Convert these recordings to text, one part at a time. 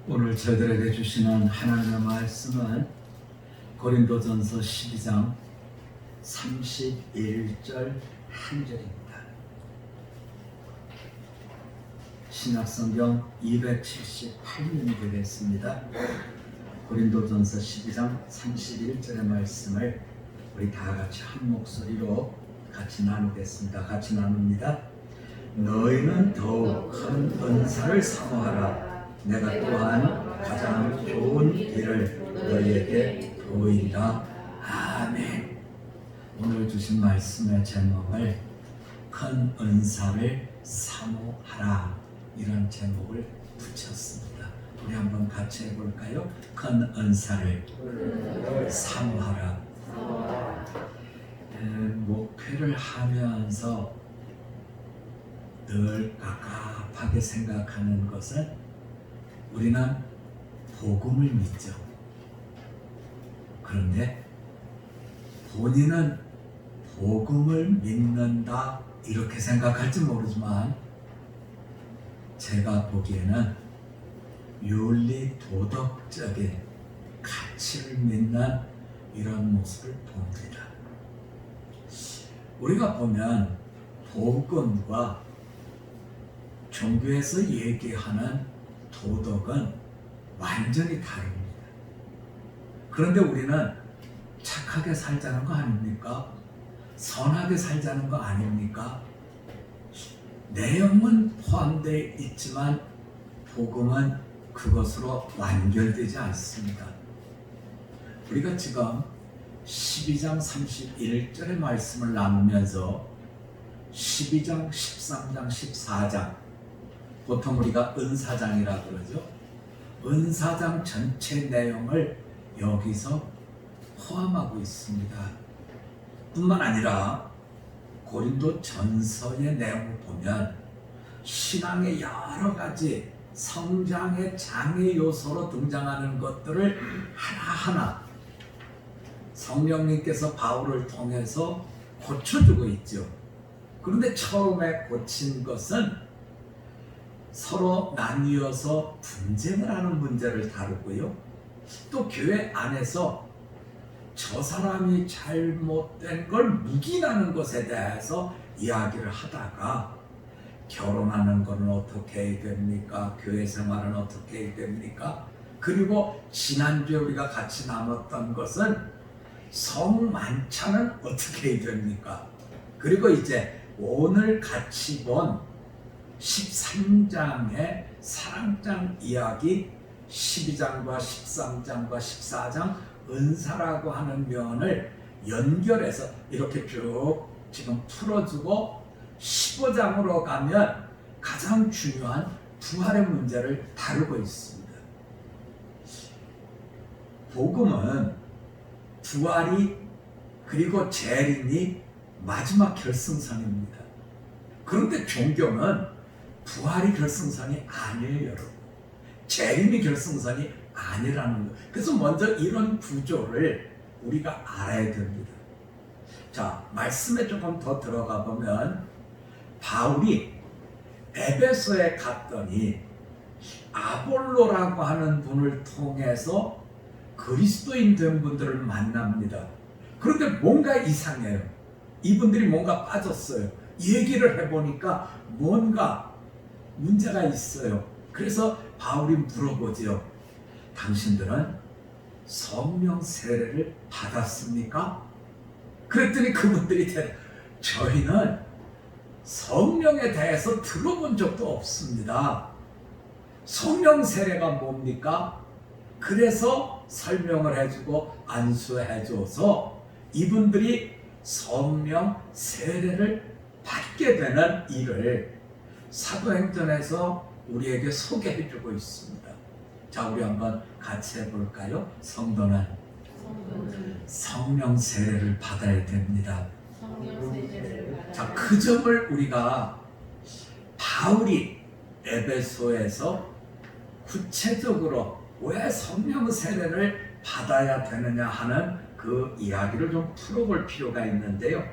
오늘 저희들에게 주시는 하나님의 말씀은 고린도전서 12장 31절 한 절입니다. 신약성경 278면이 되겠습니다. 고린도전서 12장 31절의 말씀을 우리 다 같이 한 목소리로 같이 나누겠습니다. 같이 나눕니다. 너희는 더욱 큰 은사를 사모하라. 내가 또한 가장 좋은 길을 너희에게 보이리라. 아멘. 오늘 주신 말씀의 제목을 큰 은사를 사모하라, 이런 제목을 붙였습니다. 우리 한번 같이 해볼까요? 큰 은사를 사모하라. 목회를 하면서 늘 갑갑하게 생각하는 것은 우리는 복음을 믿죠. 그런데 본인은 복음을 믿는다 이렇게 생각할지 모르지만 제가 보기에는 윤리 도덕적인 가치를 믿는 이런 모습을 봅니다. 우리가 보면 복음과 종교에서 얘기하는 도덕은 완전히 다릅니다. 그런데 우리는 착하게 살자는 거 아닙니까? 선하게 살자는 거 아닙니까? 내용은 포함되어 있지만 복음은 그것으로 완결되지 않습니다. 우리가 지금 12장 31절의 말씀을 나누면서 12장, 13장, 14장, 보통 우리가 은사장이라 그러죠. 은사장 전체 내용을 여기서 포함하고 있습니다. 뿐만 아니라 고린도 전서의 내용을 보면 신앙의 여러 가지 성장의 장애 요소로 등장하는 것들을 하나하나 성령님께서 바울을 통해서 고쳐주고 있죠. 그런데 처음에 고친 것은 서로 나뉘어서 분쟁을 하는 문제를 다루고요. 또 교회 안에서 저 사람이 잘못된 걸 묵인하는 것에 대해서 이야기를 하다가 결혼하는 것은 어떻게 해야 됩니까? 교회 생활은 어떻게 해야 됩니까? 그리고 지난주에 우리가 같이 나눴던 것은 성만찬은 어떻게 해야 됩니까? 그리고 이제 오늘 같이 본 13장의 사랑장 이야기, 12장과 13장과 14장 은사라고 하는 면을 연결해서 이렇게 쭉 지금 풀어주고 15장으로 가면 가장 중요한 부활의 문제를 다루고 있습니다. 복음은 부활이 그리고 재림이 마지막 결승선입니다. 그런데 종교는 부활이 결승선이 아니에요, 여러분. 재림이 결승선이 아니라는 거. 그래서 먼저 이런 구조를 우리가 알아야 됩니다. 자, 말씀에 조금 더 들어가 보면 바울이 에베소에 갔더니 아볼로라고 하는 분을 통해서 그리스도인 된 분들을 만납니다. 그런데 뭔가 이상해요. 이분들이 뭔가 빠졌어요. 얘기를 해보니까 뭔가 문제가 있어요. 그래서 바울이 물어보죠. 당신들은 성령 세례를 받았습니까? 그랬더니 그분들이 저희는 성령에 대해서 들어본 적도 없습니다. 성령 세례가 뭡니까? 그래서 설명을 해주고 안수해줘서 이분들이 성령 세례를 받게 되는 일을 사도행전에서 우리에게 소개해주고 있습니다. 자, 우리 한번 같이 해볼까요? 성도는 성령 세례를 받아야 됩니다. 자, 그 점을 우리가 바울이 에베소에서 구체적으로 왜 성령 세례를 받아야 되느냐 하는 그 이야기를 좀 풀어볼 필요가 있는데요.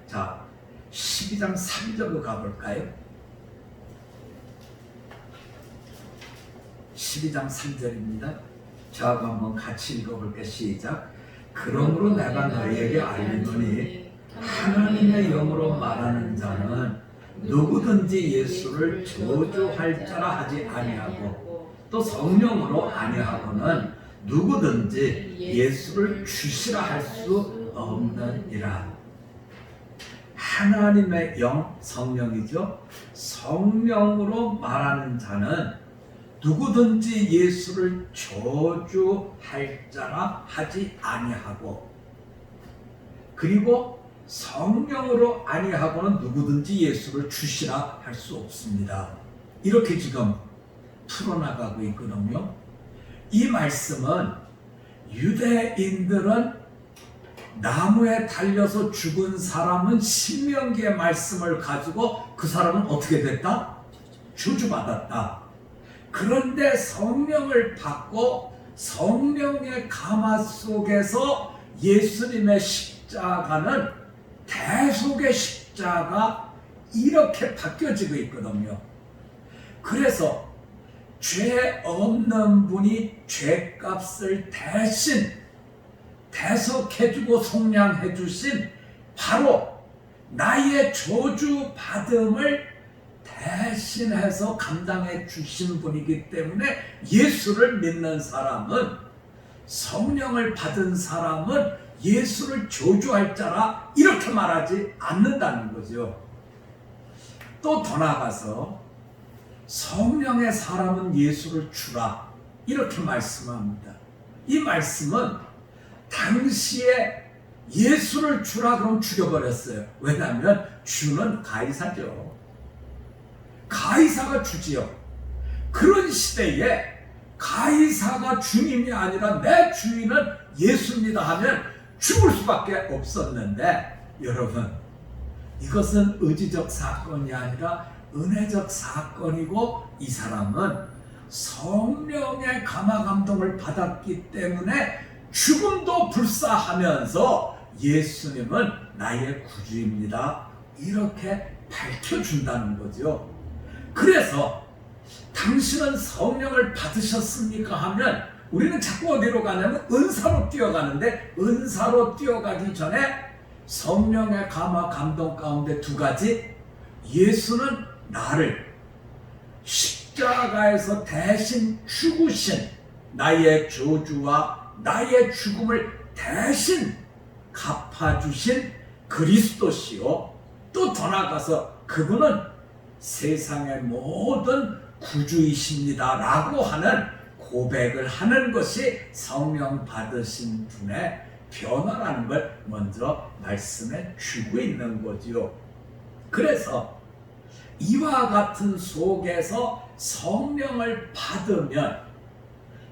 자, 12장 3절로 가볼까요? 12장 3절입니다. 저하고 한번 같이 읽어볼게요. 시작. 그러므로 내가 너희에게 알리노니 하나님의 영으로 말하는 자는 누구든지 예수를 저주할 자라 하지 아니하고 또 성령으로 아니하고는 누구든지 예수를 주시라 할 수 없느니라. 하나님의 영, 성령이죠. 성령으로 말하는 자는 누구든지 예수를 저주할 자라 하지 아니하고, 그리고 성령으로 아니하고는 누구든지 예수를 주시라 할 수 없습니다. 이렇게 지금 풀어나가고 있거든요. 이 말씀은 유대인들은 나무에 달려서 죽은 사람은 신명기의 말씀을 가지고 그 사람은 어떻게 됐다? 저주받았다. 그런데 성령을 받고 성령의 감화 속에서 예수님의 십자가는 대속의 십자가 이렇게 바뀌어지고 있거든요. 그래서 죄 없는 분이 죄값을 대신 대속해주고 속량해주신 바로 나의 저주받음을 대신해서 감당해 주신 분이기 때문에 예수를 믿는 사람은, 성령을 받은 사람은 예수를 저주할 자라 이렇게 말하지 않는다는 거죠. 또 더 나아가서 성령의 사람은 예수를 주라 이렇게 말씀합니다. 이 말씀은 당시에 예수를 주라 그럼 죽여버렸어요. 왜냐하면 주는 가이사죠. 가이사가 주지요. 그런 시대에 가이사가 주님이 아니라 내 주인은 예수입니다 하면 죽을 수밖에 없었는데, 여러분, 이것은 의지적 사건이 아니라 은혜적 사건이고, 이 사람은 성령의 감화 감동을 받았기 때문에 죽음도 불사하면서 예수님은 나의 구주입니다 이렇게 밝혀준다는 거죠. 그래서 당신은 성령을 받으셨습니까 하면 우리는 자꾸 어디로 가냐면 은사로 뛰어가는데, 은사로 뛰어가기 전에 성령의 감화 감동 가운데 두 가지, 예수는 나를 십자가에서 대신 죽으신 나의 저주와 나의 죽음을 대신 갚아주신 그리스도시요, 또 더 나아가서 그분은 세상의 모든 구주이십니다 라고 하는 고백을 하는 것이 성령 받으신 분의 변화라는 걸 먼저 말씀해 주고 있는 거지요. 그래서 이와 같은 속에서 성령을 받으면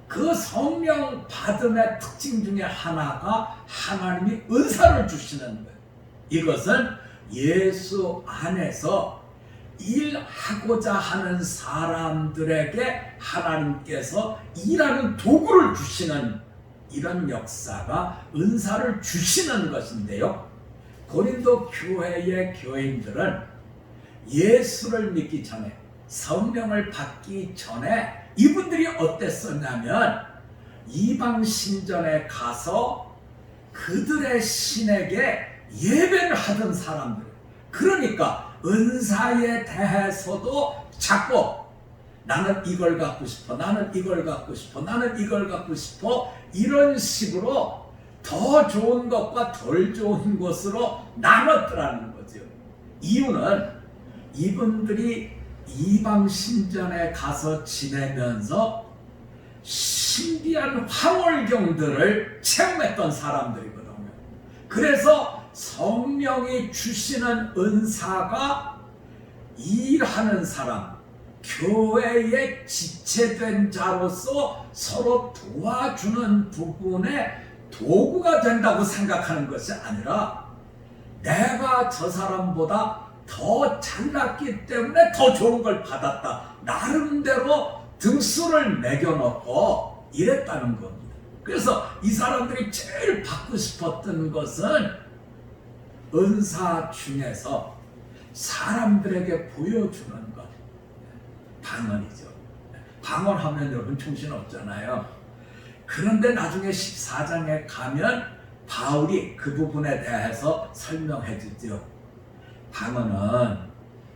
그 성령 받음의 특징 중에 하나가 하나님이 은사를 주시는 거예요. 이것은 예수 안에서 일하고자 하는 사람들에게 하나님께서 일하는 도구를 주시는 이런 역사가 은사를 주시는 것인데요. 고린도 교회의 교인들은 예수를 믿기 전에, 성령을 받기 전에 이분들이 어땠었냐면 이방 신전에 가서 그들의 신에게 예배를 하던 사람들. 그러니까 은사에 대해서도 자꾸 나는 이걸 갖고 싶어, 나는 이걸 갖고 싶어, 나는 이걸 갖고 싶어, 이런 식으로 더 좋은 것과 덜 좋은 것으로 나눴더라는 거죠. 이유는 이분들이 이방 신전에 가서 지내면서 신비한 황홀경들을 체험했던 사람들이거든요. 그래서 성령이 주시는 은사가 일하는 사람, 교회의 지체된 자로서 서로 도와주는 부분에 도구가 된다고 생각하는 것이 아니라, 내가 저 사람보다 더 잘났기 때문에 더 좋은 걸 받았다, 나름대로 등수를 매겨놓고 이랬다는 겁니다. 그래서 이 사람들이 제일 받고 싶었던 것은 은사 중에서 사람들에게 보여주는 것, 방언이죠. 방언하면 여러분 정신없잖아요. 그런데 나중에 14장에 가면 바울이 그 부분에 대해서 설명해 주죠. 방언은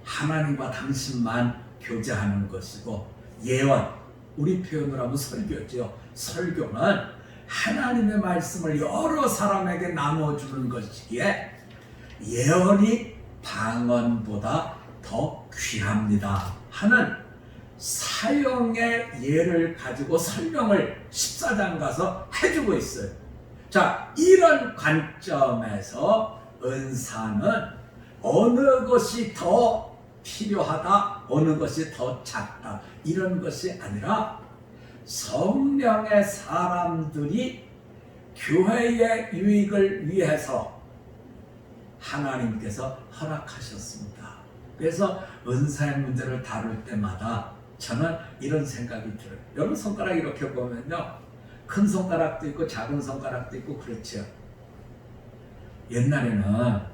하나님과 당신만 교제하는 것이고, 예언, 우리 표현으로 하면 설교죠. 설교는 하나님의 말씀을 여러 사람에게 나눠주는 것이기에 예언이 방언보다 더 귀합니다 하는 사용의 예를 가지고 설명을 14장 가서 해주고 있어요. 자, 이런 관점에서 은사는 어느 것이 더 필요하다, 어느 것이 더 작다, 이런 것이 아니라 성령의 사람들이 교회의 유익을 위해서 하나님께서 허락하셨습니다. 그래서 은사의 문제를 다룰 때마다 저는 이런 생각이 들어요. 여러분 손가락 이렇게 보면요, 큰 손가락도 있고 작은 손가락도 있고 그렇죠. 옛날에는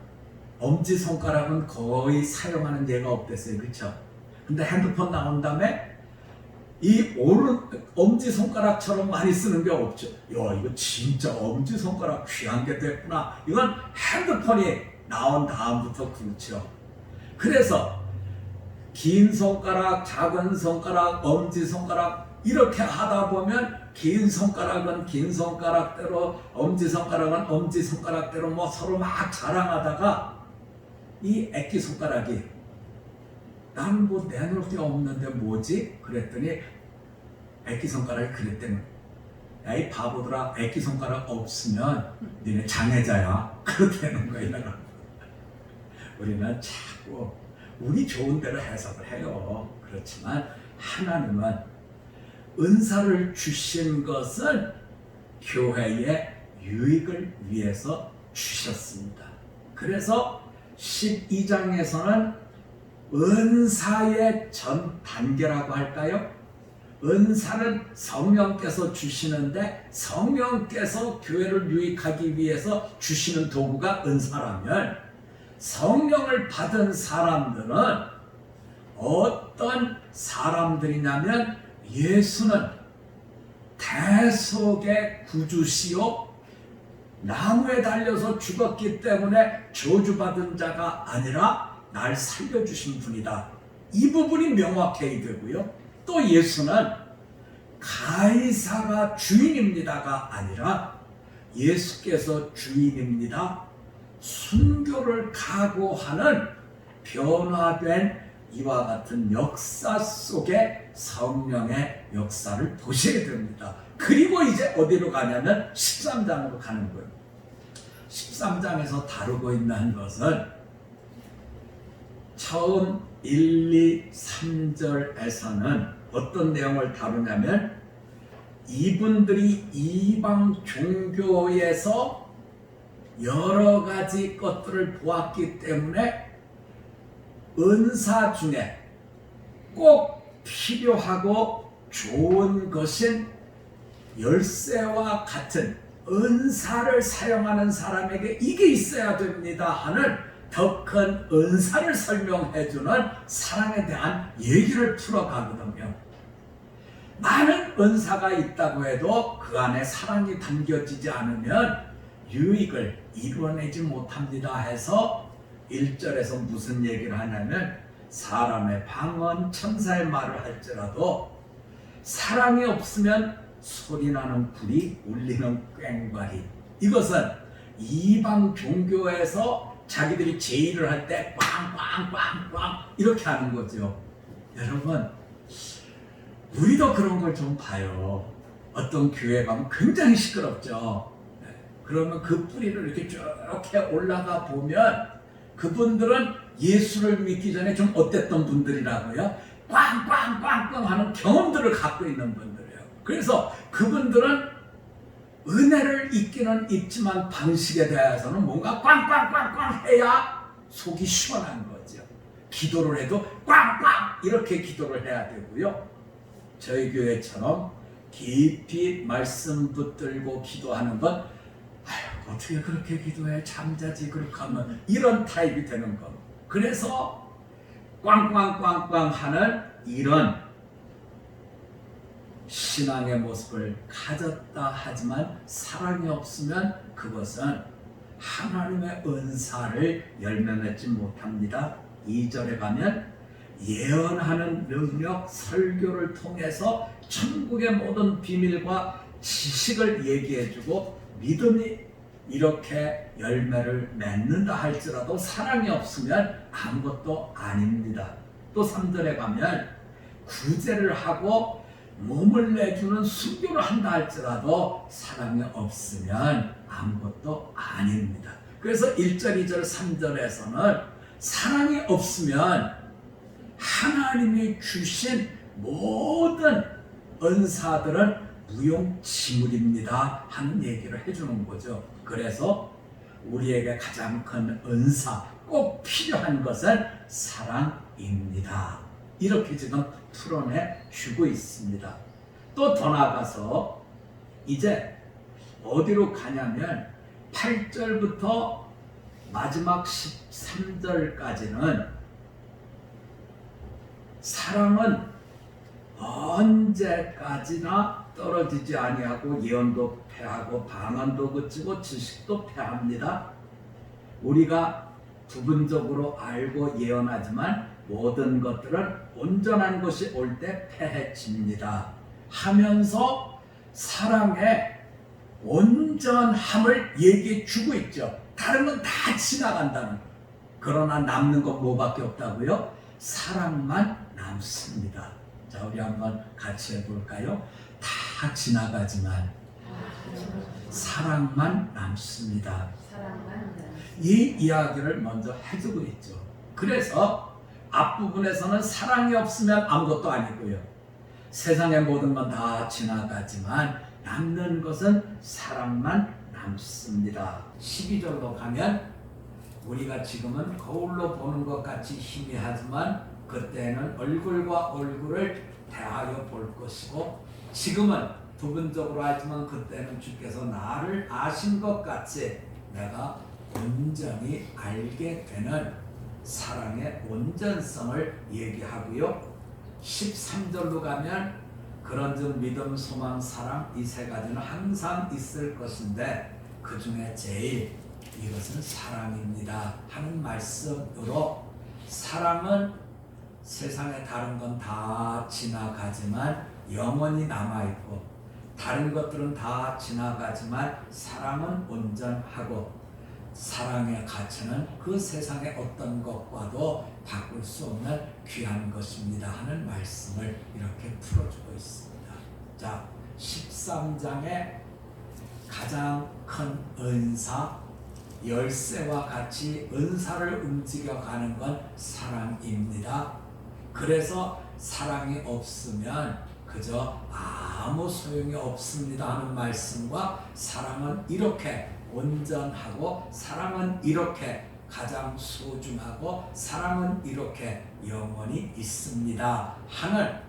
엄지손가락은 거의 사용하는 예가 없댔어요. 그렇죠? 근데 핸드폰 나온 다음에 이 오른 엄지손가락처럼 많이 쓰는 게 없죠. 야, 이거 진짜 엄지손가락 귀한 게 됐구나. 이건 핸드폰이 나온 다음부터 그렇죠. 그래서 긴 손가락, 작은 손가락, 엄지손가락 이렇게 하다 보면 긴 손가락은 긴 손가락대로, 엄지손가락은 엄지손가락대로 뭐 서로 막 자랑하다가 이 액기손가락이 나는 뭐 내놓을 게 없는데 뭐지? 그랬더니 액기손가락이 그랬대는, 야, 이 바보들아, 액기손가락 없으면 니네 장애자야. 그렇다는 거야. 우리는 자꾸 우리 좋은 대로 해석을 해요. 그렇지만 하나님은 은사를 주신 것은 교회의 유익을 위해서 주셨습니다. 그래서 12장에서는 은사의 전 단계라고 할까요? 은사는 성령께서 주시는데, 성령께서 교회를 유익하기 위해서 주시는 도구가 은사라면, 성령을 받은 사람들은 어떤 사람들이냐면, 예수는 대속의 구주시요 나무에 달려서 죽었기 때문에 저주받은 자가 아니라 날 살려주신 분이다. 이 부분이 명확해야 되고요. 또 예수는 가이사가 주인입니다가 아니라 예수께서 주인입니다. 순교를 각오하는 변화된 이와 같은 역사 속에 성령의 역사를 보셔야 됩니다. 그리고 이제 어디로 가냐면 13장으로 가는 거예요. 13장에서 다루고 있는 것은 처음 1, 2, 3절에서는 어떤 내용을 다루냐면, 이분들이 이방 종교에서 여러 가지 것들을 보았기 때문에 은사 중에 꼭 필요하고 좋은 것인 열쇠와 같은 은사를 사용하는 사람에게 이게 있어야 됩니다 하는 더 큰 은사를 설명해주는 사랑에 대한 얘기를 풀어가거든요. 많은 은사가 있다고 해도 그 안에 사랑이 담겨지지 않으면 유익을 이루어내지 못합니다 해서 1절에서 무슨 얘기를 하냐면, 사람의 방언, 천사의 말을 할지라도 사랑이 없으면 소리나는 불이 울리는 꽹과리. 이것은 이방 종교에서 자기들이 제의를 할 때 꽝꽝꽝꽝 이렇게 하는 거죠. 여러분, 우리도 그런 걸 좀 봐요. 어떤 교회 가면 굉장히 시끄럽죠. 그러면 그 뿌리를 이렇게 쭉 올라가 보면 그분들은 예수를 믿기 전에 좀 어땠던 분들이라고요? 꽝꽝꽝꽝 하는 경험들을 갖고 있는 분들이에요. 그래서 그분들은 은혜를 입기는 입지만 방식에 대해서는 뭔가 꽝꽝꽝꽝 해야 속이 시원한 거죠. 기도를 해도 꽝꽝 이렇게 기도를 해야 되고요. 저희 교회처럼 깊이 말씀 붙들고 기도하는 건, 아유, 어떻게 그렇게 기도해, 잠자지 그렇게 하면, 이런 타입이 되는 거. 그래서 꽝꽝꽝꽝 하는 이런 신앙의 모습을 가졌다 하지만 사랑이 없으면 그것은 하나님의 은사를 열매 맺지 못합니다. 2절에 가면 예언하는 능력, 설교를 통해서 천국의 모든 비밀과 지식을 얘기해주고 믿음이 이렇게 열매를 맺는다 할지라도 사랑이 없으면 아무것도 아닙니다. 또 3절에 가면 구제를 하고 몸을 내주는 순교를 한다 할지라도 사랑이 없으면 아무것도 아닙니다. 그래서 1절, 2절, 3절에서는 사랑이 없으면 하나님이 주신 모든 은사들은 무용지물입니다 하는 얘기를 해주는 거죠. 그래서 우리에게 가장 큰 은사, 꼭 필요한 것은 사랑입니다. 이렇게 지금 풀어내 주고 있습니다. 또 더 나아가서 이제 어디로 가냐면 8절부터 마지막 13절까지는 사랑은 언제까지나 떨어지지 아니하고 예언도 패하고 방언도 그치고 지식도 패합니다. 우리가 부분적으로 알고 예언하지만 모든 것들은 온전한 것이 올 때 패해집니다 하면서 사랑의 온전함을 얘기해 주고 있죠. 다른 건 다 지나간다는 거. 그러나 남는 건 뭐밖에 없다고요? 사랑만 남습니다. 자, 우리 한번 같이 해볼까요? 다 지나가지만 사랑만 남습니다. 이 이야기를 먼저 해주고 있죠. 그래서 앞부분에서는 사랑이 없으면 아무것도 아니고요. 세상의 모든 건 다 지나가지만 남는 것은 사랑만 남습니다. 12절로 가면 우리가 지금은 거울로 보는 것 같이 희미하지만 그때는 얼굴과 얼굴을 대하여 볼 것이고 지금은 부분적으로 하지만 그때는 주께서 나를 아신 것 같이 내가 온전히 알게 되는 사랑의 온전성을 얘기하고요. 13절로 가면 그런즉 믿음, 소망, 사랑 이 세 가지는 항상 있을 것인데 그 중에 제일 이것은 사랑입니다 하는 말씀으로 사랑은 세상에 다른 건 다 지나가지만 영원히 남아있고 다른 것들은 다 지나가지만 사랑은 온전하고 사랑의 가치는 그 세상의 어떤 것과도 바꿀 수 없는 귀한 것입니다 하는 말씀을 이렇게 풀어주고 있습니다. 자, 13장의 가장 큰 은사, 열쇠와 같이 은사를 움직여가는 건 사랑입니다. 그래서 사랑이 없으면 그저 아무 소용이 없습니다 하는 말씀과 사랑은 이렇게 온전하고 사랑은 이렇게 가장 소중하고 사랑은 이렇게 영원히 있습니다 하는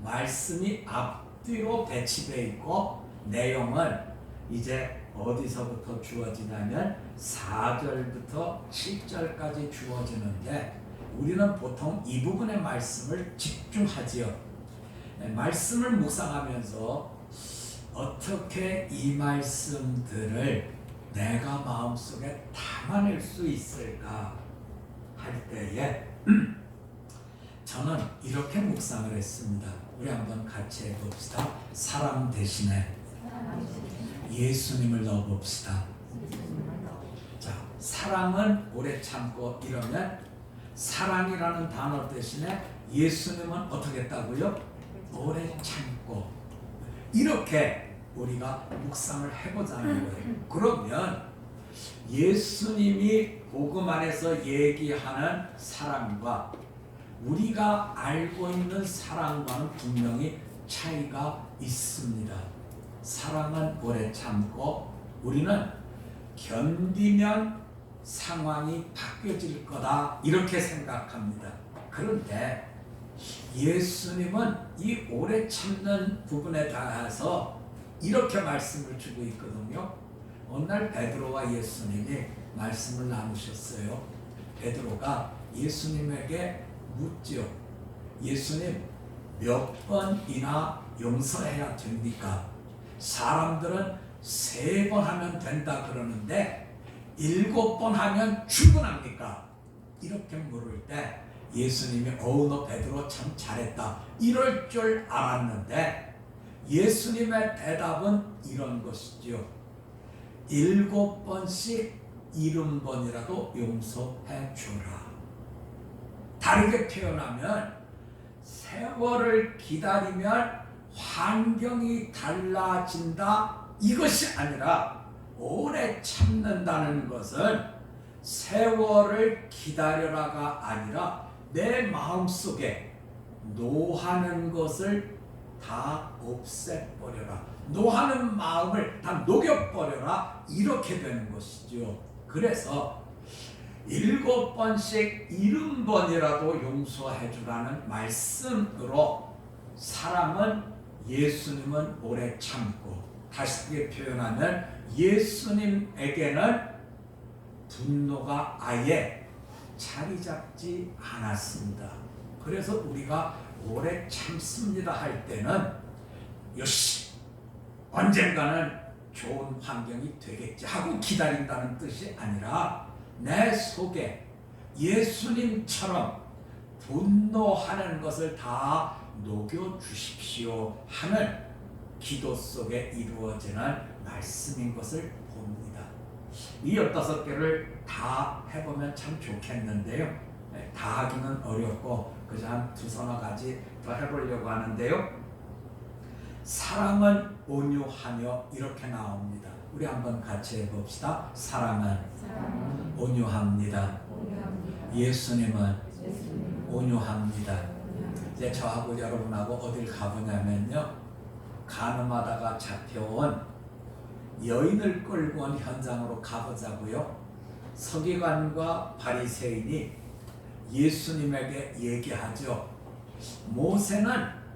말씀이 앞뒤로 배치되어 있고 내용은 이제 어디서부터 주어지냐면 4절부터 7절까지 주어지는데 우리는 보통 이 부분의 말씀을 집중하지요. 말씀을 묵상하면서 어떻게 이 말씀들을 내가 마음속에 담아낼 수 있을까 할 때에 저는 이렇게 묵상을 했습니다. 우리 한번 같이 해봅시다. 사랑 대신에 예수님을 넣어봅시다. 자, 사랑은 오래 참고 이러면 사랑이라는 단어 대신에 예수님은 어떻게 했다고요? 오래 참고 이렇게 우리가 묵상을 해보자는 거예요. 그러면 예수님이 복음 안에서 얘기하는 사랑과 우리가 알고 있는 사랑과는 분명히 차이가 있습니다. 사랑은 오래 참고 우리는 견디면 상황이 바뀌어질 거다 이렇게 생각합니다. 그런데 예수님은 이 오래 참는 부분에 대해서 이렇게 말씀을 주고 있거든요. 어느 날 베드로와 예수님이 말씀을 나누셨어요. 베드로가 예수님에게 묻죠. 예수님, 몇 번이나 용서해야 됩니까? 사람들은 3번 하면 된다 그러는데 7번 하면 충분합니까? 이렇게 물을 때 예수님이 너 베드로 참 잘했다 이럴 줄 알았는데 예수님의 대답은 이런 것이지요. 7번씩 70번이라도 용서해 주라. 다르게 표현하면 세월을 기다리면 환경이 달라진다 이것이 아니라 오래 참는다는 것은 세월을 기다려라가 아니라 내 마음속에 노하는 것을 다 없애버려라. 노하는 마음을 다 녹여버려라. 이렇게 되는 것이죠. 그래서 7번씩 70번이라도 용서해 주라는 말씀으로 사람은 예수님은 오래 참고 다시 표현하면 예수님에게는 분노가 아예 자리 잡지 않았습니다. 그래서 우리가 오래 참습니다 할 때는 요시 언젠가는 좋은 환경이 되겠지 하고 기다린다는 뜻이 아니라 내 속에 예수님처럼 분노하는 것을 다 녹여주십시오 하는 기도 속에 이루어지는 말씀인 것을 봅니다. 이 15개를 다 해보면 참 좋겠는데요. 다 하기는 어렵고 그저 한 2-3 가지 더 해보려고 하는데요. 사랑은 온유하며 이렇게 나옵니다. 우리 한번 같이 해봅시다. 사랑은 온유합니다. 예수님은 온유합니다. 이제 저하고 여러분하고 어딜 가보냐면요, 간음하다가 잡혀온 여인을 끌고 온 현장으로 가보자고요. 서기관과 바리새인이 예수님에게 얘기하죠. 모세는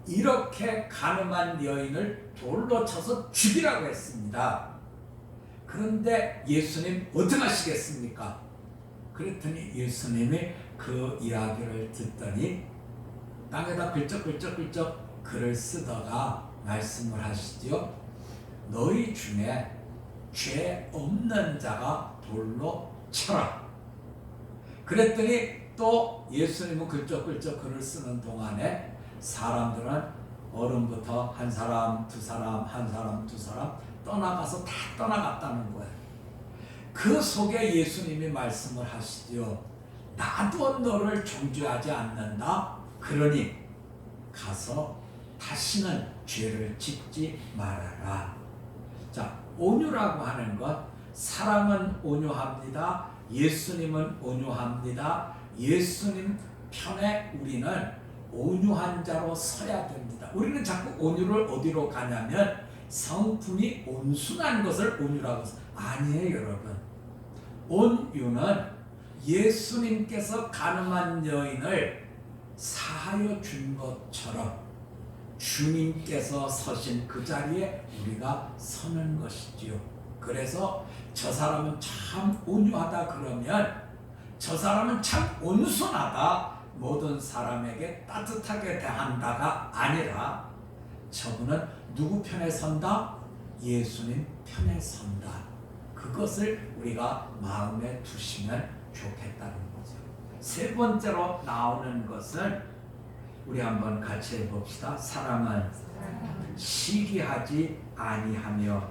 이렇게 간음한 여인을 돌로 쳐서 죽이라고 했습니다. 그런데 예수님 어떻게 하시겠습니까? 그랬더니 예수님이 그 이야기를 듣더니 땅에다 글쩍글쩍글쩍 글을 쓰다가 말씀을 하시죠. 너희 중에 죄 없는 자가 돌로 쳐라. 그랬더니 또 예수님은 글쩍글쩍 글을 쓰는 동안에 사람들은 어른부터 한 사람, 2사람, 한 사람, 2사람 떠나가서 다 떠나갔다는 거예요. 그 속에 예수님이 말씀을 하시죠. 나도 너를 정죄하지 않는다. 그러니 가서 다시는 죄를 짓지 말아라. 자, 온유라고 하는 것, 사랑은 온유합니다. 예수님은 온유합니다. 예수님 편에 우리는 온유한 자로 서야 됩니다. 우리는 자꾸 온유를 어디로 가냐면 성품이 온순한 것을 온유라고 해서 아니에요, 여러분. 온유는 예수님께서 간음한 여인을 사하여 준 것처럼 주님께서 서신 그 자리에 우리가 서는 것이지요. 그래서 저 사람은 참 온유하다 그러면 저 사람은 참 온순하다, 모든 사람에게 따뜻하게 대한다가 아니라 저분은 누구 편에 선다? 예수님 편에 선다. 그것을 우리가 마음에 두시면 좋겠다는 거죠. 3번째로 나오는 것은 우리 한번 같이 해봅시다. 사랑은 시기하지 아니하며.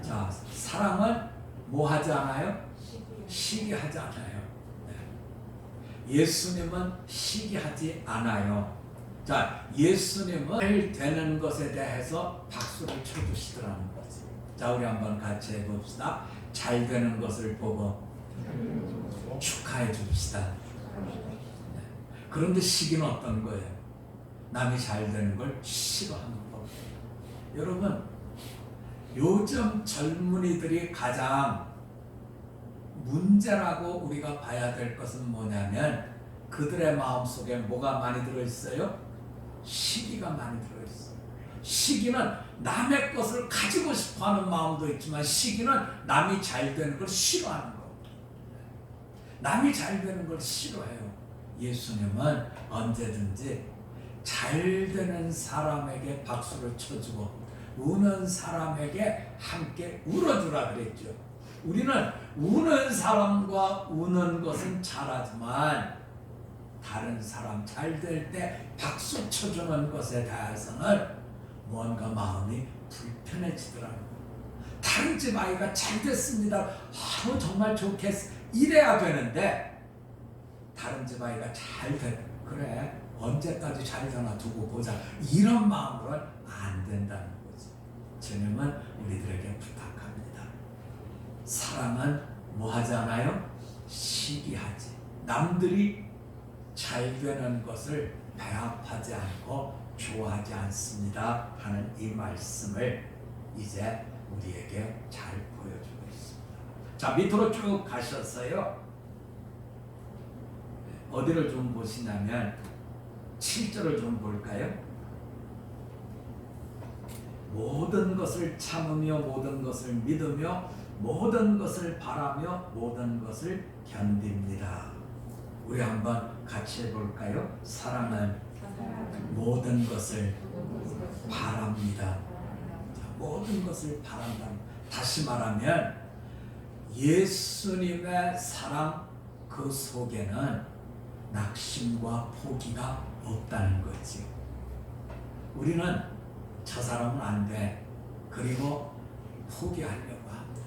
자, 사랑은 뭐 하지 않아요? 시기하지 않아요. 예수님은 시기하지 않아요. 자, 예수님은 잘 되는 것에 대해서 박수를 쳐주시더라는 거지. 자, 우리 한번 같이 해봅시다. 잘 되는 것을 보고 축하해 줍시다. 그런데 시기는 어떤 거예요? 남이 잘 되는 걸 싫어하는 법. 여러분, 요즘 젊은이들이 가장 문제라고 우리가 봐야 될 것은 뭐냐면 그들의 마음속에 뭐가 많이 들어있어요? 시기가 많이 들어있어요. 시기는 남의 것을 가지고 싶어하는 마음도 있지만 시기는 남이 잘 되는 걸 싫어하는 거. 남이 잘 되는 걸 싫어해요. 예수님은 언제든지 잘 되는 사람에게 박수를 쳐주고 우는 사람에게 함께 울어주라 그랬죠. 우리는 우는 사람과 우는 것은 잘하지만 다른 사람 잘 될 때 박수 쳐주는 것에 대해서는 뭔가 마음이 불편해지더라고요. 다른 집 아이가 잘 됐습니다. 정말 좋겠어. 이래야 되는데 다른 집 아이가 잘 됐. 그래 언제까지 잘 되나 두고 보자. 이런 마음으로는 안 된다는 거죠. 주님은 우리들에게 부탁합니다. 사랑은 뭐 하지 않아요? 시기하지. 남들이 잘 되는 것을 배합하지 않고 좋아하지 않습니다 하는 이 말씀을 이제 우리에게 잘 보여주고 있습니다. 자, 밑으로 쭉 가셨어요. 어디를 좀 보시냐면 7절을 좀 볼까요? 모든 것을 참으며 모든 것을 믿으며 모든 것을 바라며 모든 것을 견딥니다. 우리 한번 같이 해볼까요? 사랑은 모든 것을 바랍니다. 모든 것을 바란다. 다시 말하면 예수님의 사랑 그 속에는 낙심과 포기가 없다는 거지. 우리는 저 사람은 안 돼. 그리고 포기하려고 합니다.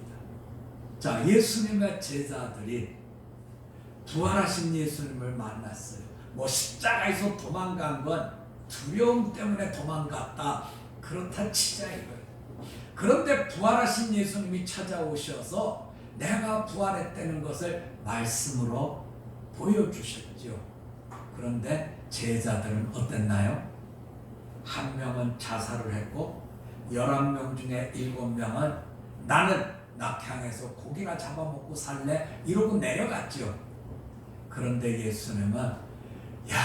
자, 예수님의 제자들이 부활하신 예수님을 만났어요. 뭐 십자가에서 도망간 건 두려움 때문에 도망갔다. 그렇다 치자 이거예요. 그런데 부활하신 예수님이 찾아오셔서 내가 부활했다는 것을 말씀으로 보여주셨죠. 그런데 제자들은 어땠나요? 한 명은 자살을 했고 11명 중에 7명은 나는 낙향에서 고기나 잡아먹고 살래 이러고 내려갔죠. 그런데 예수님은 야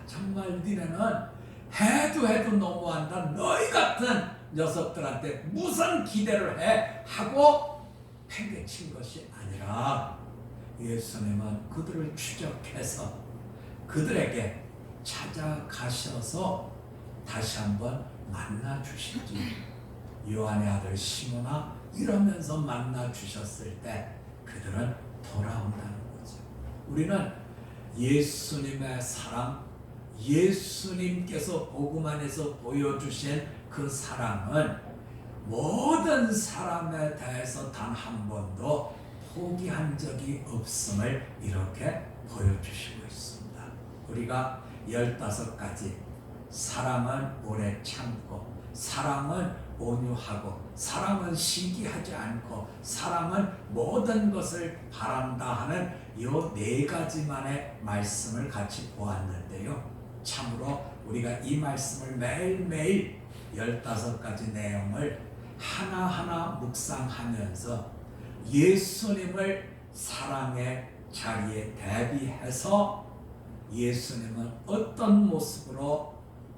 정말 니네는 해도 너무한다. 너희 같은 녀석들한테 무슨 기대를 해 하고 팽개친 것이 아니라 예수님은 그들을 추적해서 그들에게 찾아가셔서 다시 한번 만나 주시지. 요한의 아들 시몬아 이러면서 만나 주셨을 때 그들은 돌아온다는 거죠. 우리는 예수님의 사랑, 예수님께서 복음 안에서 보여주신 그 사랑은 모든 사람에 대해서 단 한 번도 포기한 적이 없음을 이렇게 보여주시고 있습니다. 우리가 15가지 사랑은 오래 참고, 사랑은 온유하고, 사랑은 시기하지 않고, 사랑은 모든 것을 바란다 하는 이 4가지만의 말씀을 같이 보았는데요. 참으로 우리가 이 말씀을 매일매일 15가지 내용을 하나하나 묵상하면서 예수님을 사랑의 자리에 대비해서 예수님은 어떤 모습으로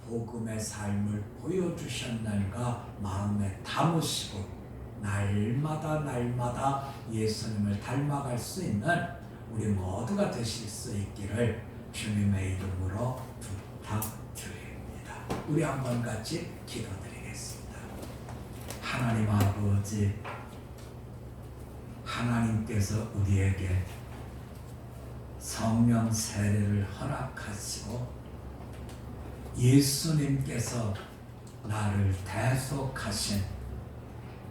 복음의 삶을 보여주셨는가 마음에 담으시고 날마다 예수님을 닮아갈 수 있는 우리 모두가 되실 수 있기를 주님의 이름으로 부탁드립니다. 우리 한번 같이 기도드리겠습니다. 하나님 아버지, 하나님께서 우리에게 성령 세례를 허락하시고 예수님께서 나를 대속하신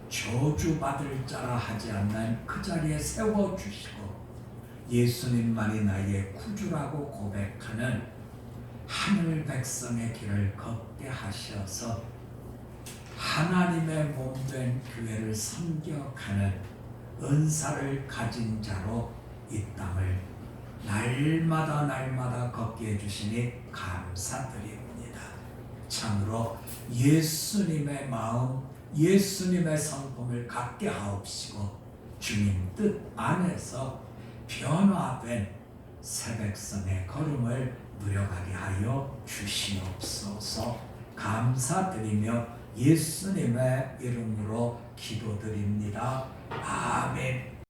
저주받을 자라 하지 않는 그 자리에 세워주시고 예수님만이 나의 구주라고 고백하는 하늘 백성의 길을 걷게 하셔서 하나님의 몸된 교회를 섬겨가는 은사를 가진 자로 이 땅을 날마다 걷게 해주시니 감사드립니다. 참으로 예수님의 마음, 예수님의 성품을 갖게 하옵시고 주님 뜻 안에서 변화된 새 백성의 걸음을 누려가게 하여 주시옵소서. 감사드리며 예수님의 이름으로 기도드립니다. 아멘.